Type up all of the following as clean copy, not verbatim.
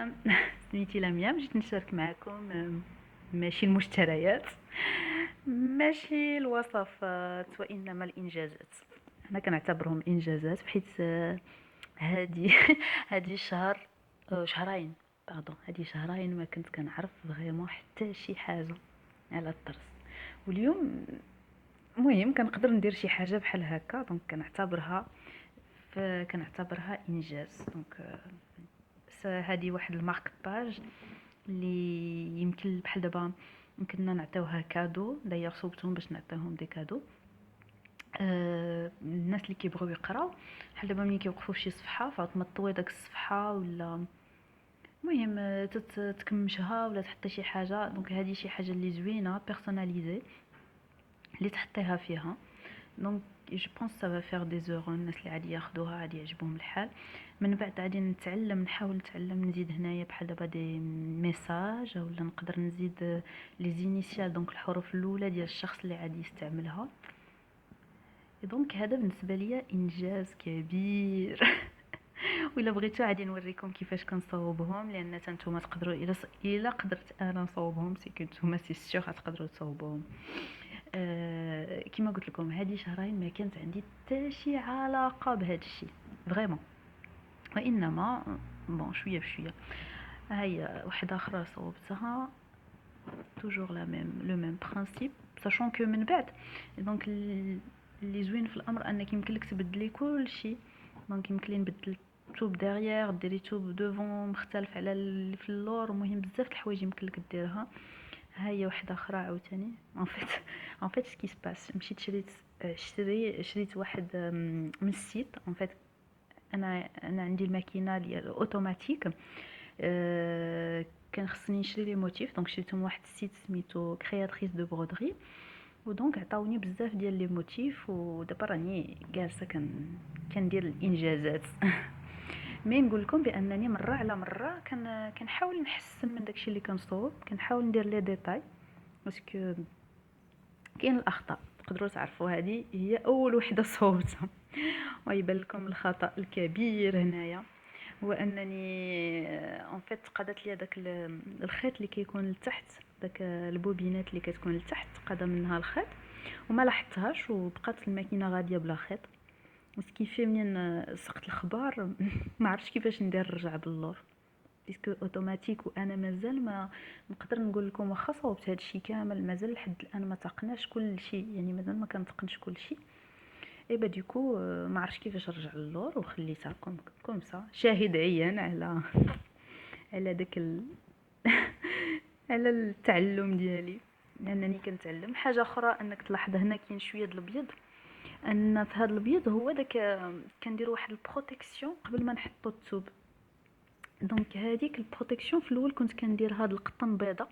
لميام. سميتي لميام، جيت نشارك معكم ماشي المشتريات، ماشي الوصفات، وإنما الإنجازات. أنا كنعتبرهم إنجازات بحيث هادي هادي شهر شهرين، هادي شهرين ما كنت كنعرف فريمون حتى شي حاجة على الطرس. واليوم المهم كنقدر ندير شي حاجة بحال هكا، دونك كنعتبرها إنجاز. دونك هذه واحد المارك باج اللي يمكن بحال دابا يمكننا نعطيوها كادو، دايوغ صوبتهم باش نعطيهم دي كادو. الناس اللي كيبغيو يقراو بحال دابا ملي كيوقفوا فشي صفحه فعطما تطوي داك الصفحه، ولا المهم تكمشها ولا تحطي شي حاجه. دونك هذه شي حاجه اللي زوينه بيرسوناليزي اللي تحطيها فيها. دونك جو بونس سا فا دي زورو. الناس اللي غادي ياخذوها غادي يعجبهم الحال. من بعد غادي نحاول نتعلم نزيد هنايا بحال دابا دي ميساج، ولا نقدر نزيد لي زينيسيال، دونك الحروف الاولى ديال الشخص اللي غادي يستعملها. دونك هذا بالنسبه ليا انجاز كبير. ولا بغيتو غادي نوريكم كيفاش كنصاوبهم، لان نتوما تقدروا الا قدرت انا نصاوبهم سي كنتوما سي سيغ غتقدروا تصاوبوهم. كما قلت لكم هذه شهرين ما كانت عندي حتى شي علاقه بهذا الشيء فريمون، وانما بون شويه بشويه. هيا واحده اخرى صوبتها توجور لا ميم لو ميم برينسيپ، ساشون كو من بعد دونك اللي زوين في الامر انك يمكن لك تبدلي كل شيء. دونك يمكن لي نبدل توب ديريير، ديري توب دوفون مختلف على اللي في اللور. المهم بزاف د الحوايج يمكن لك ديرها. هيا واحده اخرى عاوتاني ان فيت سكي سباس، مشيت شريت واحد من السيت. ان فيت انا عندي الماكينه ديال اوتوماتيك، كان خصني نشري لي موتيف، دونك شريتهم واحد السيت سميتو كرياتريس دو برودري، ودونك عطاوني بزاف ديال لي موتيف، ودابا راني جالسه كندير الانجازات. مي نقول لكم بانني مره على مره كنحاول نحسن من داكشي اللي كنصوب، كنحاول ندير لي ديتاي باسكو كاين الاخطاء تقدروا تعرفوا. هذه هي اول وحده صوبتها، ويبان لكم الخطا الكبير هنايا هو انني ان فيت قادت لي داك الخيط اللي كيكون لتحت، داك البوبينات اللي كتكون لتحت قاد منها الخيط وما لاحظتهاش، وبقات الماكينه غاديه بلا خيط. وسكيفي منين سقط الخبار ما عرفتش كيفاش ندير نرجع باللور، بيسكو اوتوماتيك. وانا مازال ما نقدر نقول لكم واخا صوبت هادشي كامل مازال لحد الان ما تقناش كل شيء، يعني مازال ما كنتقنش كل شيء. اي با دوكو ما عرفتش كيفاش نرجع للور، وخليتها كوم سا شاهد عيان على داك على التعلم ديالي، لانني كنتعلم. حاجه اخرى انك تلاحظ هنا كاين شويه د الابيض، ان في هذا الابيض هو داك كندير واحد البروتيكسيون قبل ما نحطو الثوب. دونك هذيك البروتيكسيون في الاول كنت كندير هاد القطن بيضه،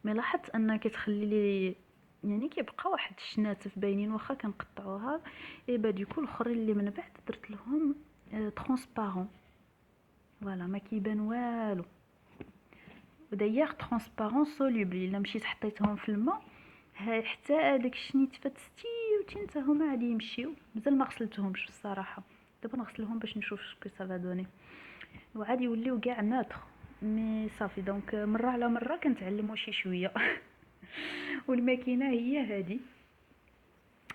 مي لاحظت انها كتخلي لي يعني كيبقى واحد الشناتف باينين واخا كنقطعوها. اي با دوكو الاخرين اللي من بعد درت لهم ترونسبارون، فوالا ما كيبان والو. ودايوغ ترونسبارون سولوبل، الا مشيت حطيتهم في الماء حتى هذاك الشنيتفات ستيوتين حتى هما غادي يمشيو. مازال ما غسلتهمش الصراحه، دابا نغسلهم باش نشوف شكون سافا دوني، وعاد يوليو كاع ناتر. مي صافي دونك مره على مره كنتعلموا شي شويه. والماكينه هي هذه،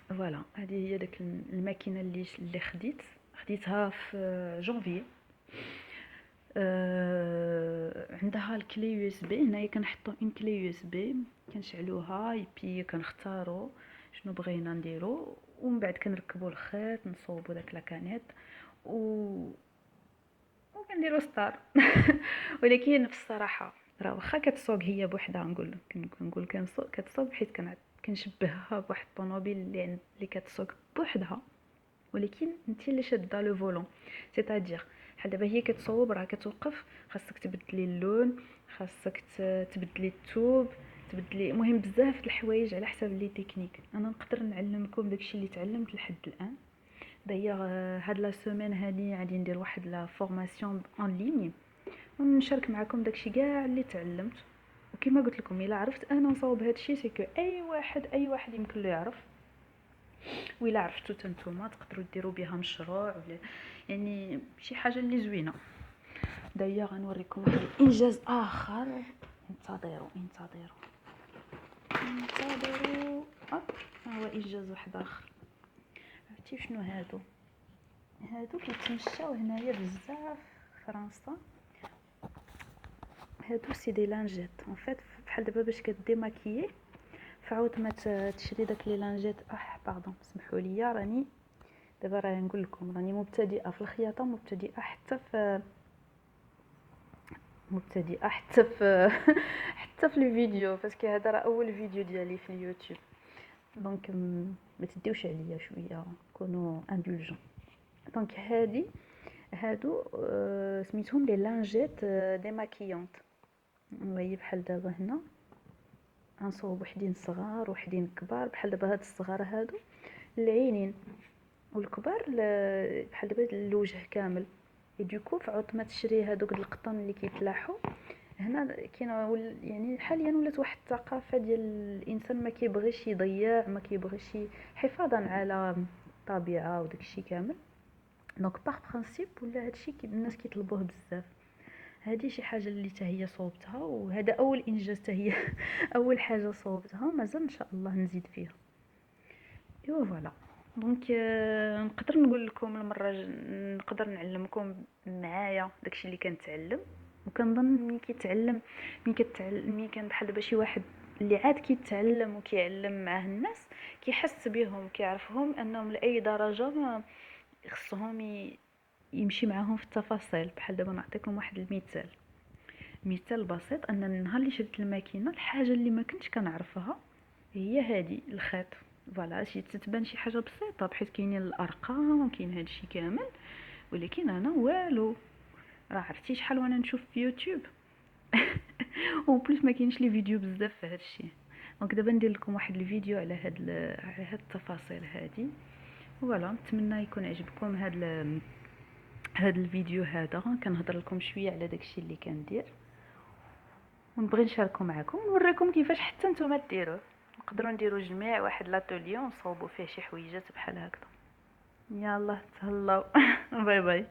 فوالا هذه هي داك الماكينه اللي خديتها في جونفي. عندها الكلي يو اس بي، هنايا كنحطو اون كلي يو اس بي كنشعلوها ايبي كنختارو شنو بغينا نديرو، ومن بعد كنركبو الخيط نصوبو داك لاكانيت وكنديرو ستار. ولكن في الصراحه راه واخا كتصوب هي بوحدها، نقول كتصوب حيت كنشبهها بواحد الطوموبيل اللي كتسوق بوحدها، ولكن انت اللي شاده لو فولون. سيتادير بحال دابا هي كتصوب راه كتوقف، خاصك تبدلي اللون، خاصك تبدلي الثوب، تبدلي المهم بزاف د الحوايج على حسب لي تكنيك. انا نقدر نعلمكم داكشي اللي تعلمت لحد الان. دايوغ هاد لا سيمين هادي غادي ندير واحد لا فورماسيون اون ليني ونشارك معكم داكشي كاع اللي تعلمت. وكما قلت لكم الا عرفت انا نصاوب هادشي سيكو اي واحد يمكن له يعرف. وإلا عرفتو نتوما تقدروا ديروا بها مشروع، ولا يعني شي حاجه اللي زوينه. دايا غنوريكم واحد الانجاز اخر. انتظروا انتظروا انتظروا. ها هو انجاز واحد اخر. عرفتي شنو هادو كيتمشاو هنايا بزاف في فرنسا. هادو سي دي لانجيت ان فيت، بحال دابا باش كديماكيي فعاود ما تشري داك لي لانجيت. باردون سمحوا لي، راني دابا نقول لكم راني مبتدئه في الخياطه، مبتدئه حتى في حتى في الفيديو، باسكو هذا راه اول فيديو ديالي في اليوتيوب. دونك ما تديوش عليا شويه، كونوا اندولجون. دونك هادو سميتهم لي لانجيت ديماكيونط. وهي بحال دابا هنا غنصوب وحدين صغار وحدين كبار. بحال دابا هاد الصغار هادو العينين، والكبار بحال دابا الوجه كامل. دوكو فعاود ما تشري هادوك القطن اللي كيتلاحوا هنا. كاين يعني حاليا ولات واحد الثقافه ديال الانسان ما كيبغيش يضيع، ما كيبغيش حفاظا على الطبيعه وداك الشيء كامل. دونك باغ برينسيپ ولا هادشي الناس كيطلبوه بزاف. هذه شي حاجه اللي حتى هي صوبتها، وهذا اول انجاز حتى هي اول حاجه صوبتها. مازال ان شاء الله نزيد فيها. ايوا فوالا. دونك نقدر نقول لكم المره نقدر نعلمكم معايا داكشي اللي كنتعلم. وكنظن ملي كان بحال دابا شي واحد اللي عاد كيتعلم وكيعلم معاه الناس، كيحس بهم وكيعرفهم انهم لاي درجه ما خصهم يمشي معاهم في التفاصيل. بحال دابا نعطيكم واحد مثال بسيط. ان النهار اللي شريت الماكينه، الحاجه اللي ما كنتش كنعرفها هي هذه الخيط. فوالا تتبان شي حاجه بسيطه بحيث كاينين الارقام وكاين هادشي كامل، ولكن انا والو. راه عرفتي شحال وانا نشوف في يوتيوب و بليس ما كاينش لي فيديو بزاف في هادشي. دونك دابا ندير لكم واحد الفيديو على هاد التفاصيل هادي. فوالا نتمنى يكون عجبكم هاد الفيديو. هذا كنهضر لكم شويه على داكشي اللي كندير، ونبغي نشاركو معكم ونوريكم كيفاش حتى نتوما ديروه. نقدروا نديروا جميع واحد لاتوليو ونصاوبوا فيه شي حويجات بحال هكذا. يلا تهلاو باي باي.